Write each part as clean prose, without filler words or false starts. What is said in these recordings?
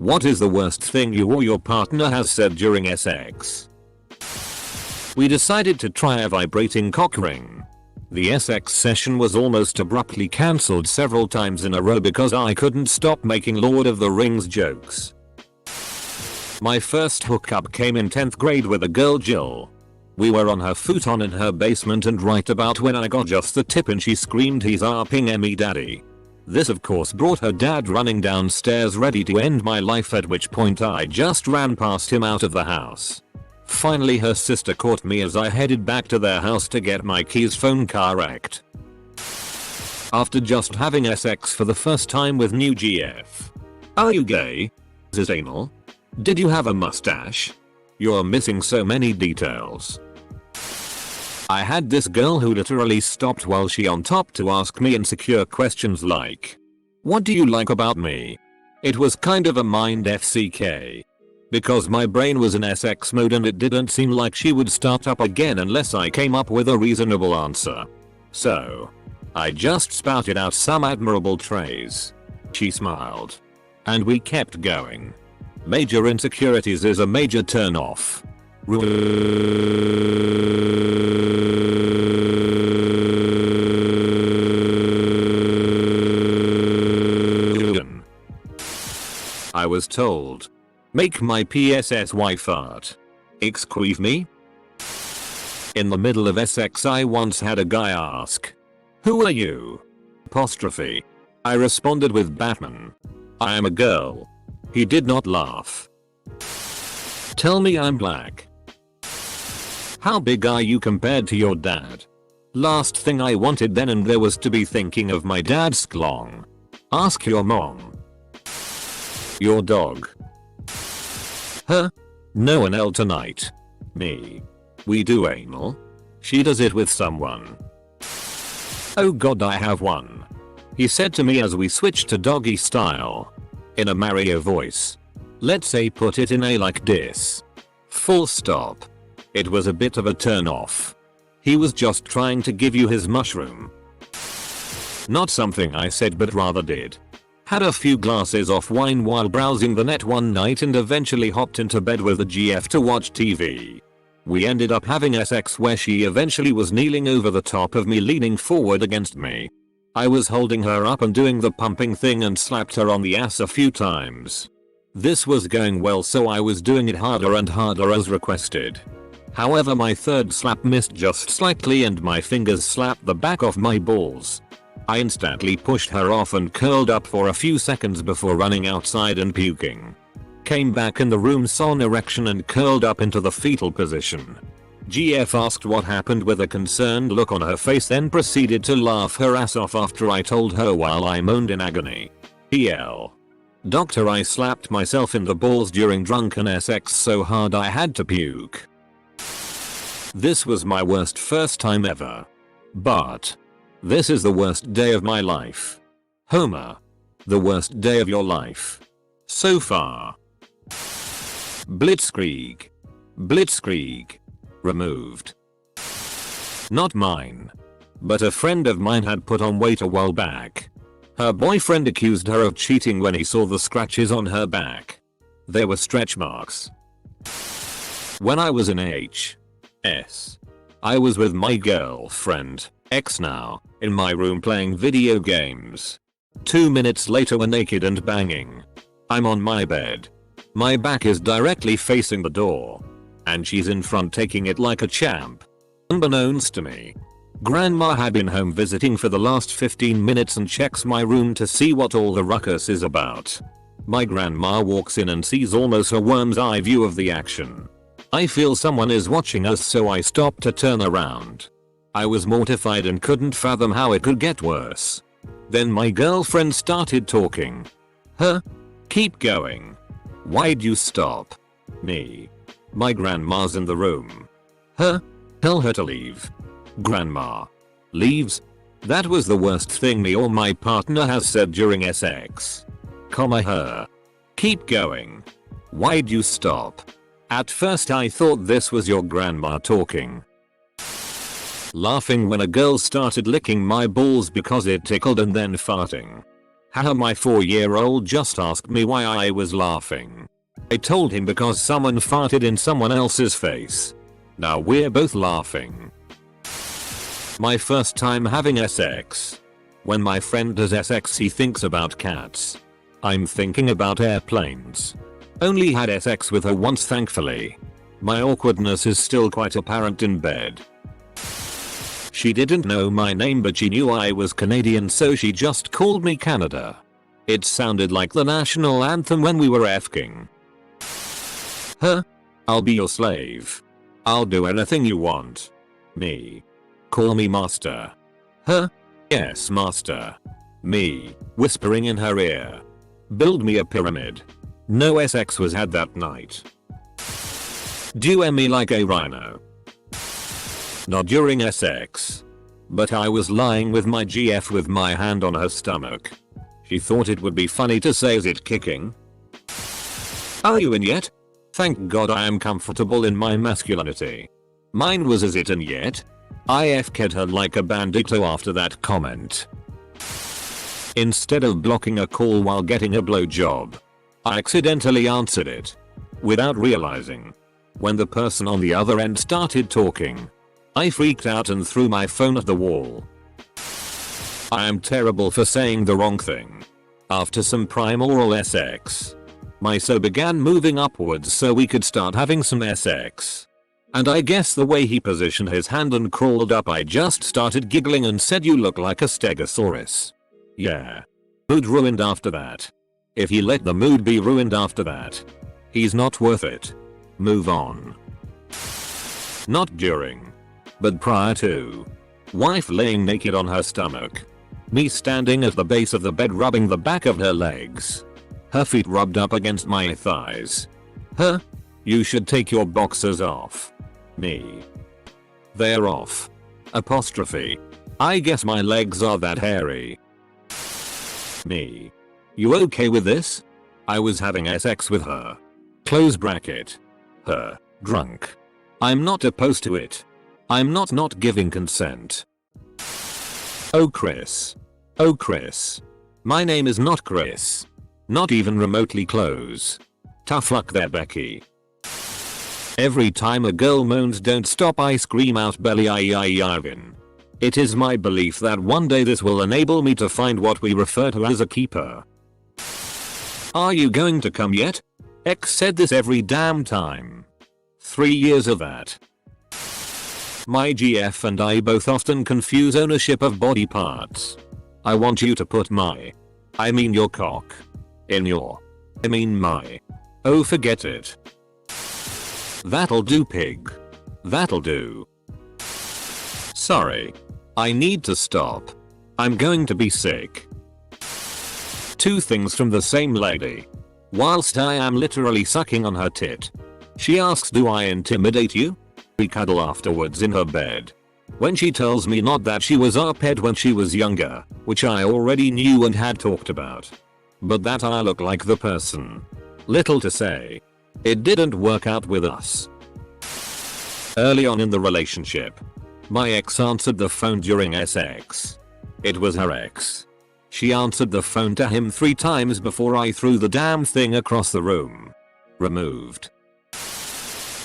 What is the worst thing you or your partner has said during sex? We decided to try a vibrating cock ring. The sex session was almost abruptly cancelled several times in a row because I couldn't stop making Lord of the Rings jokes. My first hookup came in 10th grade with a girl Jill. We were on her futon in her basement and right about when I got just the tip and she screamed, "He's arping me daddy." This of course brought her dad running downstairs ready to end my life, at which point I just ran past him out of the house. Finally her sister caught me as I headed back to their house to get my keys, phone, car wrecked. After just having sex for the first time with new GF. Are you gay? Is it anal? Did you have a mustache? You're missing so many details. I had this girl who literally stopped while she on top to ask me insecure questions like, "What do you like about me?" It was kind of a mind FCK. Because my brain was in SX mode and it didn't seem like she would start up again unless I came up with a reasonable answer. So I just spouted out some admirable trays. She smiled. And we kept going. Major insecurities is a major turn off. I was told. Make my PSSY fart. Excuse me? In the middle of sex I once had a guy ask, "Who are you?" Apostrophe. I responded with Batman. I am a girl. He did not laugh. Tell me I'm black. How big are you compared to your dad? Last thing I wanted then and there was to be thinking of my dad's sklong. Ask your mom. Your dog. Her? No one else tonight. Me. We do anal. She does it with someone. Oh god, I have one. He said to me as we switched to doggy style. In a Mario voice. Let's say put it in a like this. Full stop. It was a bit of a turn off. He was just trying to give you his mushroom. Not something I said but rather did. Had a few glasses of wine while browsing the net one night and eventually hopped into bed with the GF to watch TV. We ended up having sex where she eventually was kneeling over the top of me, leaning forward against me. I was holding her up and doing the pumping thing and slapped her on the ass a few times. This was going well, so I was doing it harder and harder as requested. However, my third slap missed just slightly and my fingers slapped the back of my balls. I instantly pushed her off and curled up for a few seconds before running outside and puking. Came back in the room, saw an erection and curled up into the fetal position. GF asked what happened with a concerned look on her face, then proceeded to laugh her ass off after I told her while I moaned in agony. PL. Doctor, I slapped myself in the balls during drunken sex so hard I had to puke. This was my worst first time ever. But this is the worst day of my life. Homer. The worst day of your life. So far. Blitzkrieg. Blitzkrieg. Removed. Not mine. But a friend of mine had put on weight a while back. Her boyfriend accused her of cheating when he saw the scratches on her back. There were stretch marks. When I was in HS, I was with my girlfriend, ex now, in my room playing video games. 2 minutes later we're naked and banging. I'm on my bed. My back is directly facing the door. And she's in front taking it like a champ. Unbeknownst to me, Grandma had been home visiting for the last 15 minutes and checks my room to see what all the ruckus is about. My grandma walks in and sees almost a worm's eye view of the action. I feel someone is watching us, so I stopped to turn around. I was mortified and couldn't fathom how it could get worse. Then my girlfriend started talking. Huh? Keep going. Why'd you stop? Me. My grandma's in the room. Huh? Tell her to leave. Grandma. Leaves? That was the worst thing me or my partner has said during sex. Her. Keep going. Why'd you stop? At first I thought this was your grandma talking. Laughing when a girl started licking my balls because it tickled and then farting. Haha, my 4-year-old just asked me why I was laughing. I told him because someone farted in someone else's face. Now we're both laughing. My first time having sex. When my friend does sex he thinks about cats. I'm thinking about airplanes. Only had sex with her once thankfully. My awkwardness is still quite apparent in bed. She didn't know my name but she knew I was Canadian so she just called me Canada. It sounded like the national anthem when we were F-king. Huh? I'll be your slave. I'll do anything you want. Me. Call me master. Huh? Yes, master. Me. Whispering in her ear. Build me a pyramid. No sex was had that night. Do me like a rhino. Not during sex. But I was lying with my GF with my hand on her stomach. She thought it would be funny to say, is it kicking? Are you in yet? Thank God I am comfortable in my masculinity. Mine was, is it in yet? I FK'd her like a bandito after that comment. Instead of blocking a call while getting a blowjob, I accidentally answered it. Without realizing. When the person on the other end started talking, I freaked out and threw my phone at the wall. I am terrible for saying the wrong thing. After some prime oral sex, my so began moving upwards so we could start having some sex. And I guess the way he positioned his hand and crawled up I just started giggling and said, you look like a stegosaurus. Yeah. Mood ruined after that. If he let the mood be ruined after that, he's not worth it. Move on. Not during, but prior to. Wife laying naked on her stomach. Me standing at the base of the bed rubbing the back of her legs. Her feet rubbed up against my thighs. Huh? You should take your boxers off. Me. They're off. Apostrophe. I guess my legs are that hairy. Me. You okay with this? I was having sex with her. Close bracket. Her. Drunk. I'm not opposed to it. I'm not giving consent. Oh Chris. Oh Chris. My name is not Chris. Not even remotely close. Tough luck there, Becky. Every time a girl moans don't stop I scream out belly Ivan. It is my belief that one day this will enable me to find what we refer to as a keeper. Are you going to come yet? X said this every damn time. 3 years of that. My GF and I both often confuse ownership of body parts. I want you to put your cock in your, my. Oh, forget it. That'll do, pig. That'll do. Sorry. I need to stop. I'm going to be sick. 2 things from the same lady. Whilst I am literally sucking on her tit, she asks, do I intimidate you? We cuddle afterwards in her bed. When she tells me not that she was our pet when she was younger, which I already knew and had talked about, but that I look like the person. Little to say. It didn't work out with us. Early on in the relationship, my ex answered the phone during sex. It was her ex. She answered the phone to him 3 times before I threw the damn thing across the room. Removed.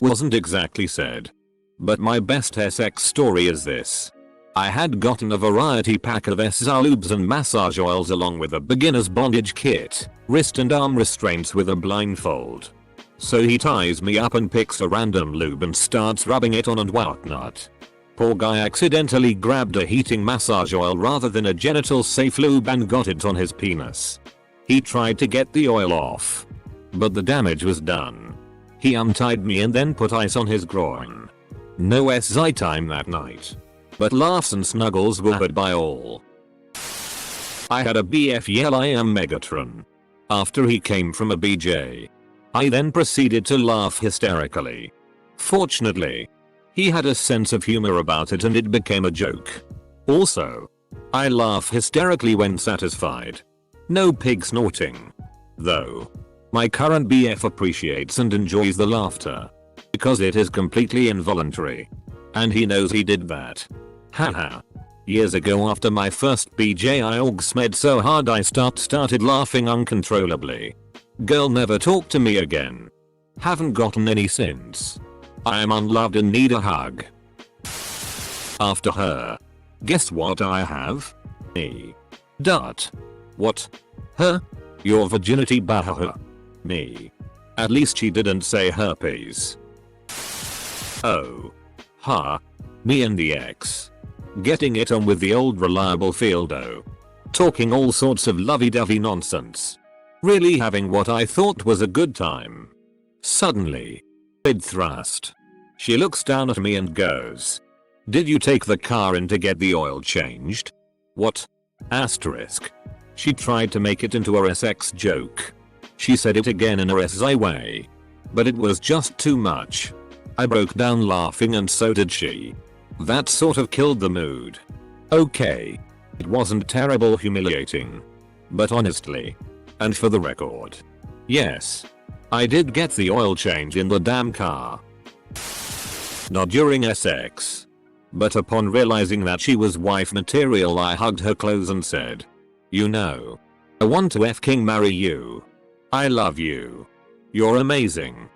Wasn't exactly said. But my best sex story is this. I had gotten a variety pack of SR lubes and massage oils along with a beginner's bondage kit, wrist and arm restraints with a blindfold. So he ties me up and picks a random lube and starts rubbing it on and whatnot. Poor guy accidentally grabbed a heating massage oil rather than a genital safe lube and got it on his penis. He tried to get the oil off, but the damage was done. He untied me and then put ice on his groin. No SI time that night, but laughs and snuggles were heard by all. I had a BF yell I am Megatron after he came from a BJ. I then proceeded to laugh hysterically. Fortunately, he had a sense of humor about it and it became a joke. Also, I laugh hysterically when satisfied. No pig snorting. Though, my current BF appreciates and enjoys the laughter, because it is completely involuntary. And he knows he did that. Haha. Years ago after my first BJ I orgsmed so hard I started laughing uncontrollably. Girl never talked to me again. Haven't gotten any since. I am unloved and need a hug. After her. Guess what I have? Me. Dot. What? Her? Your virginity bah. Me. At least she didn't say herpes. Oh. Ha. Me and the ex. Getting it on with the old reliable Fieldo. Talking all sorts of lovey-dovey nonsense. Really having what I thought was a good time. Suddenly. Mid thrust. She looks down at me and goes. Did you take the car in to get the oil changed? What? Asterisk. She tried to make it into a SX joke. She said it again in a SI way. But it was just too much. I broke down laughing and so did she. That sort of killed the mood. Okay. It wasn't terrible humiliating. But honestly. And for the record. Yes. I did get the oil change in the damn car. Not during SX. But upon realizing that she was wife material I hugged her close and said. You know. I want to f***ing marry you. I love you. You're amazing.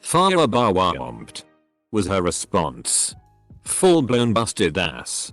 Farabawamped. Was her response. Full blown busted ass.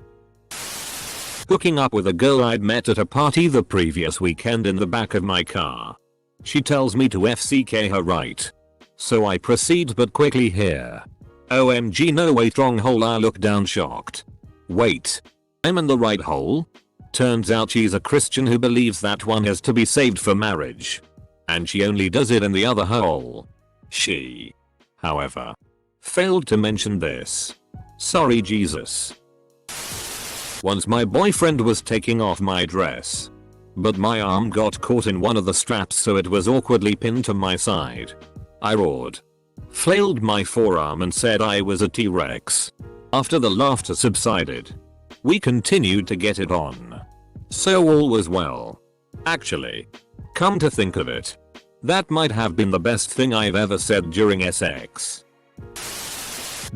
Hooking up with a girl I'd met at a party the previous weekend in the back of my car. She tells me to FCK her right. So I proceed but quickly hear. OMG no way wrong hole I look down shocked. Wait. I'm in the right hole? Turns out she's a Christian who believes that one has to be saved for marriage. And she only does it in the other hole. She, however, failed to mention this. Sorry Jesus. Once my boyfriend was taking off my dress. But my arm got caught in one of the straps so it was awkwardly pinned to my side. I roared. Flailed my forearm and said I was a T-Rex. After the laughter subsided. We continued to get it on. So all was well. Actually. Come to think of it. That might have been the best thing I've ever said during SX.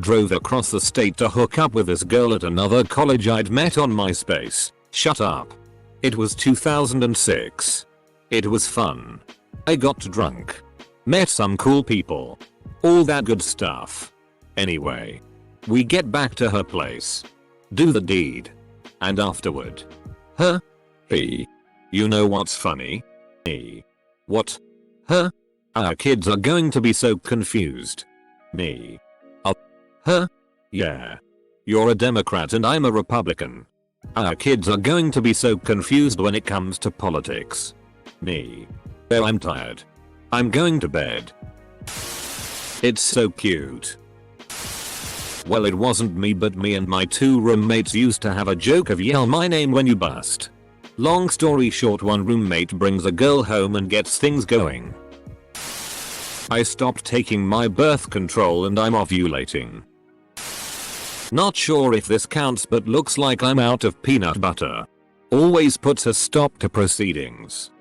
Drove across the state to hook up with this girl at another college I'd met on MySpace. Shut up. It was 2006. It was fun. I got drunk. Met some cool people. All that good stuff. Anyway. We get back to her place. Do the deed. And afterward. Huh? P. You know what's funny? Me. What? Huh? Our kids are going to be so confused. Me. Huh? Yeah. You're a Democrat and I'm a Republican. Our kids are going to be so confused when it comes to politics. Me. Oh, I'm tired. I'm going to bed. It's so cute. Well, it wasn't me, but me and my two roommates used to have a joke of yell my name when you bust. Long story short, one roommate brings a girl home and gets things going. I stopped taking my birth control and I'm ovulating. Not sure if this counts, but looks like I'm out of peanut butter. Always puts a stop to proceedings.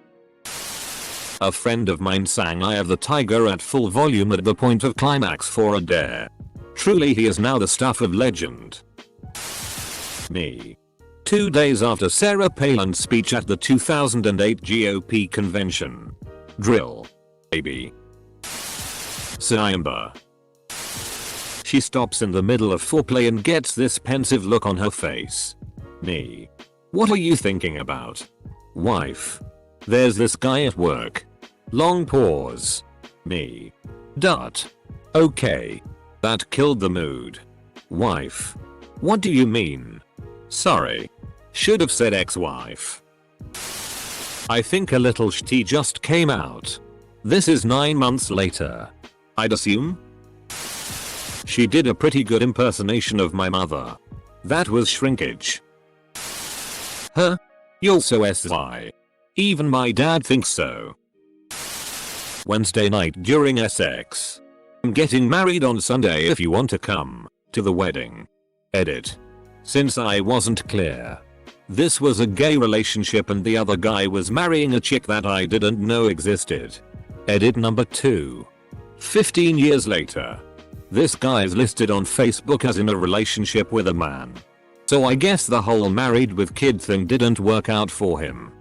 A friend of mine sang Eye of the Tiger at full volume at the point of climax for a dare. Truly he is now the stuff of legend. Me. 2 days after Sarah Palin's speech at the 2008 GOP convention. Drill. Baby. Siamba. She stops in the middle of foreplay and gets this pensive look on her face. Me. What are you thinking about? Wife. There's this guy at work. Long pause. Me. Dot. Okay. That killed the mood. Wife. What do you mean? Sorry. Should have said ex-wife. I think a little shitty just came out. This is 9 months later. I'd assume? She did a pretty good impersonation of my mother. That was shrinkage. Huh? You're so SI. Even my dad thinks so. Wednesday night during SX. I'm getting married on Sunday if you want to come to the wedding. Edit. Since I wasn't clear. This was a gay relationship and the other guy was marrying a chick that I didn't know existed. Edit number 2. 15 years later. This guy is listed on Facebook as in a relationship with a man. So I guess the whole married with kid thing didn't work out for him.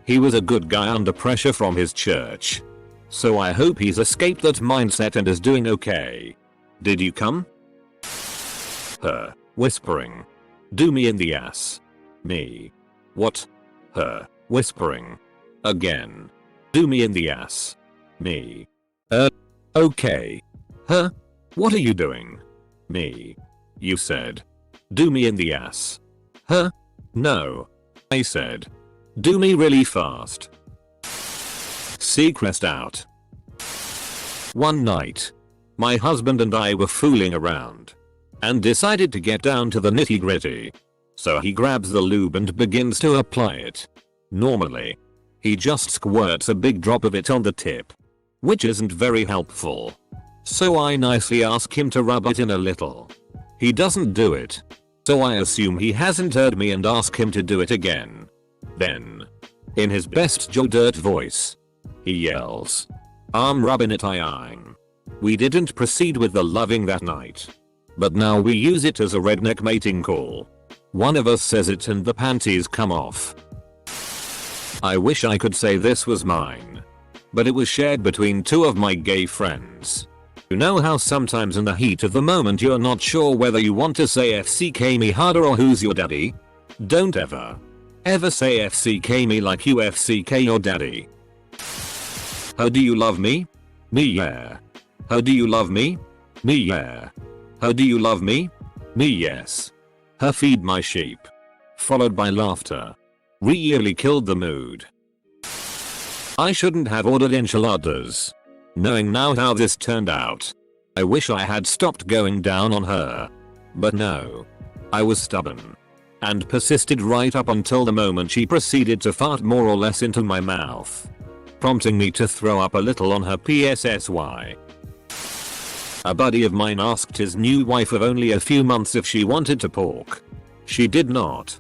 He was a good guy under pressure from his church. So I hope he's escaped that mindset and is doing okay. Did you come? Her, whispering. Do me in the ass. Me. What? Her, whispering. Again. Do me in the ass. Me. Okay. Her? What are you doing? Me. You said. Do me in the ass. Her? No. I said. Do me really fast. Seacrest out. One night. My husband and I were fooling around. And decided to get down to the nitty gritty. So he grabs the lube and begins to apply it. Normally. He just squirts a big drop of it on the tip. Which isn't very helpful. So I nicely ask him to rub it in a little. He doesn't do it. So I assume he hasn't heard me and ask him to do it again. Then. In his best Joe Dirt voice. He yells. I'm rubbing it I-ing. We didn't proceed with the loving that night. But now we use it as a redneck mating call. One of us says it and the panties come off. I wish I could say this was mine. But it was shared between two of my gay friends. You know how sometimes in the heat of the moment you're not sure whether you want to say FCK me harder or who's your daddy? Don't ever say FCK me like you FCK your daddy. How do you love me? Me yeah. How do you love me? Me yeah. How do you love me? Me yes. Her feed my sheep. Followed by laughter. Really killed the mood. I shouldn't have ordered enchiladas. Knowing now how this turned out. I wish I had stopped going down on her. But no. I was stubborn. And persisted right up until the moment she proceeded to fart more or less into my mouth. Prompting me to throw up a little on her PSSY. A buddy of mine asked his new wife of only a few months if she wanted to pork. She did not.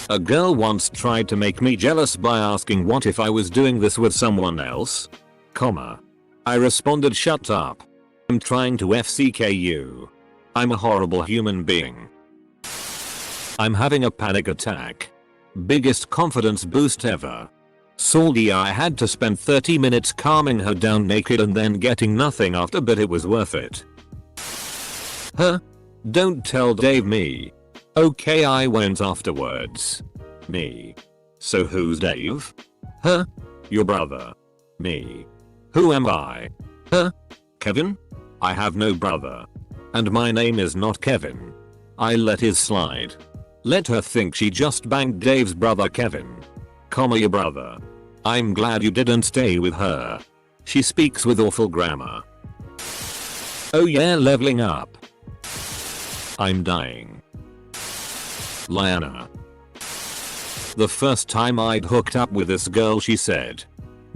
A girl once tried to make me jealous by asking what if I was doing this with someone else? I responded shut up. I'm trying to FCK you. I'm a horrible human being. I'm having a panic attack. Biggest confidence boost ever. Salty I had to spend 30 minutes calming her down naked and then getting nothing after, but it was worth it. Huh? Don't tell Dave me. Okay I won't afterwards. Me. So who's Dave? Huh? Your brother. Me. Who am I? Huh? Kevin? I have no brother. And my name is not Kevin. I let his slide. Let her think she just banged Dave's brother Kevin. Your brother. I'm glad you didn't stay with her. She speaks with awful grammar. Oh yeah, leveling up. I'm dying. Liana. The first time I'd hooked up with this girl she said,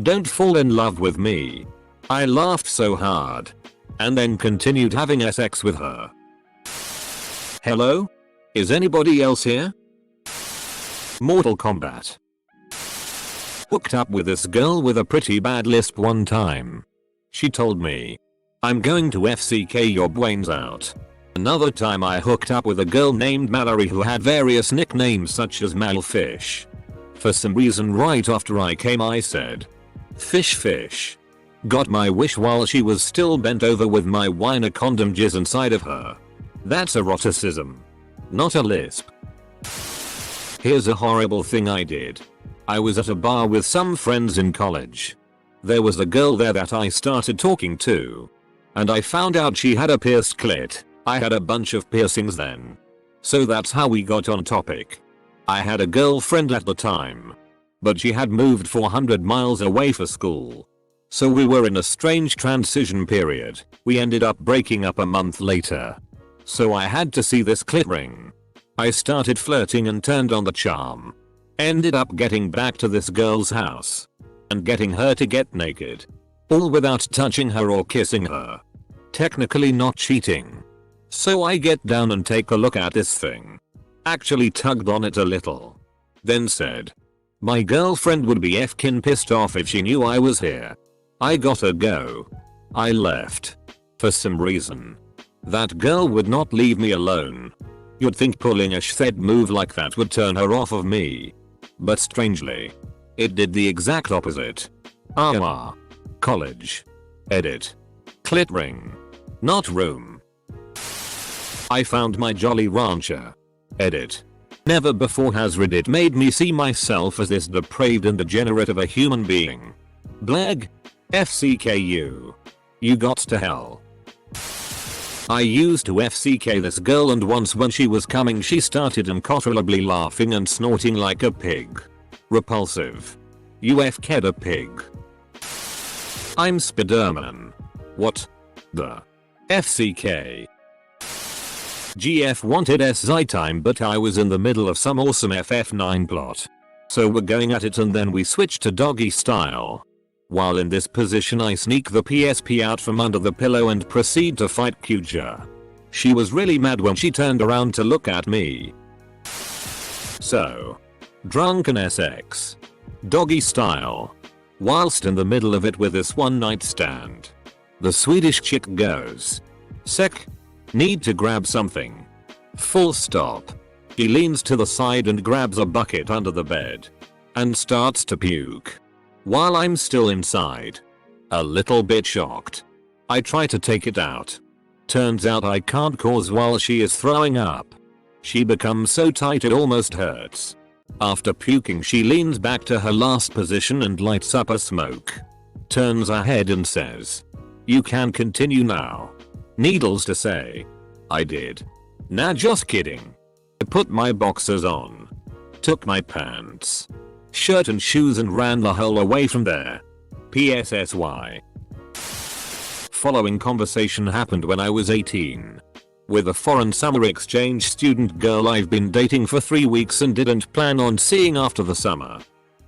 "Don't fall in love with me." I laughed so hard. And then continued having sex with her. Hello? Is anybody else here? Mortal Kombat. Hooked up with this girl with a pretty bad lisp one time. She told me, "I'm going to FCK your brains out." Another time I hooked up with a girl named Mallory who had various nicknames such as Malfish. For some reason right after I came I said, "Fish fish." Got my wish while she was still bent over with my whiner condom jizz inside of her. That's eroticism. Not a lisp. Here's a horrible thing I did. I was at a bar with some friends in college. There was a girl there that I started talking to. And I found out she had a pierced clit. I had a bunch of piercings then. So that's how we got on topic. I had a girlfriend at the time. But she had moved 400 miles away for school. So we were in a strange transition period. We ended up breaking up a month later. So I had to see this clit ring. I started flirting and turned on the charm. Ended up getting back to this girl's house. And getting her to get naked. All without touching her or kissing her. Technically not cheating. So I get down and take a look at this thing. Actually tugged on it a little. Then said, "My girlfriend would be fkin pissed off if she knew I was here. I gotta go." I left. For some reason. That girl would not leave me alone. You'd think pulling a said move like that would turn her off of me. But strangely, it did the exact opposite. College. Edit. Clit ring. Not room. I found my Jolly Rancher. Edit. Never before has Reddit made me see myself as this depraved and degenerate of a human being. Blag. FCKU. You got to hell. I used to FCK this girl, and once when she was coming she started uncontrollably laughing and snorting like a pig. Repulsive. You FK'd a pig. I'm Spiderman. What? The FCK. GF wanted SI time, but I was in the middle of some awesome FF9 plot. So we're going at it, and then we switch to doggy style. While in this position I sneak the PSP out from under the pillow and proceed to fight Kuja. She was really mad when she turned around to look at me. So. Drunken SX. Doggy style. Whilst in the middle of it with this one night stand. The Swedish chick goes. Sec. Need to grab something. Full stop. She leans to the side and grabs a bucket under the bed. And starts to puke. While I'm still inside. A little bit shocked. I try to take it out. Turns out I can't cause while she is throwing up. She becomes so tight it almost hurts. After puking she leans back to her last position and lights up a smoke. Turns her head and says. You can continue now. Needless to say. I did. Nah, just kidding. I put my boxers on. Took my pants. Shirt and shoes and ran the hell away from there. PSSY. Following conversation happened when I was 18. With a foreign summer exchange student girl I've been dating for 3 weeks and didn't plan on seeing after the summer.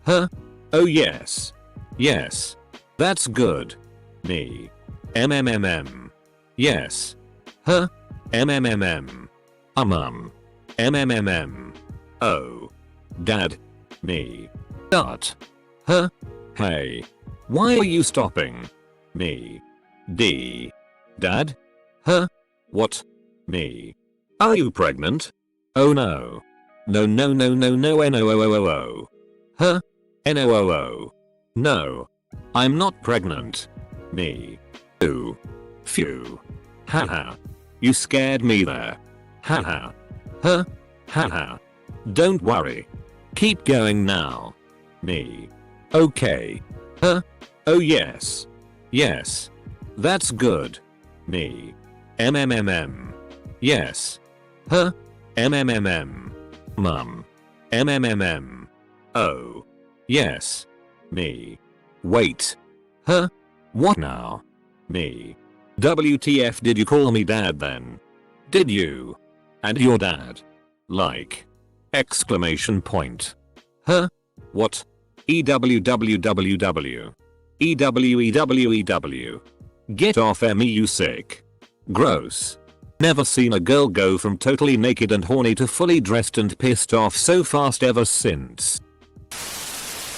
Huh? Oh yes. Yes. That's good. Me. MMMM. Yes. Huh? MMMM. MMMM. Oh. Dad. Me. Dot. Huh? Hey. Why are you stopping? Me. D. Dad? Huh? What? Me. Are you pregnant? Oh no. No no no no no no. Huh? No. No. I'm not pregnant. Me. Ooh. Phew. Haha. You scared me there. Haha. Huh? Haha. Don't worry. Keep going now. Me. Okay. Huh? Oh yes. Yes. That's good. Me. MMMM. Yes. Huh? MMMM. Mum. MMMM. Oh. Yes. Me. Wait. Huh? What now? Me. WTF, did you call me dad then? Did you? And your dad? Like. Exclamation point. Huh? What? EWWWW. EWEWEW. Get off me, you sick. Gross. Never seen a girl go from totally naked and horny to fully dressed and pissed off so fast ever since.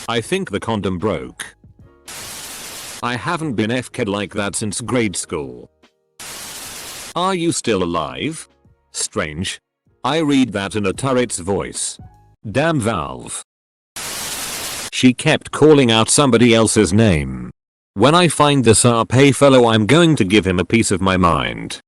I think the condom broke. I haven't been FK'd like that since grade school. Are you still alive? Strange. I read that in a turret's voice. Damn Valve. She kept calling out somebody else's name. When I find this RP fellow I'm going to give him a piece of my mind.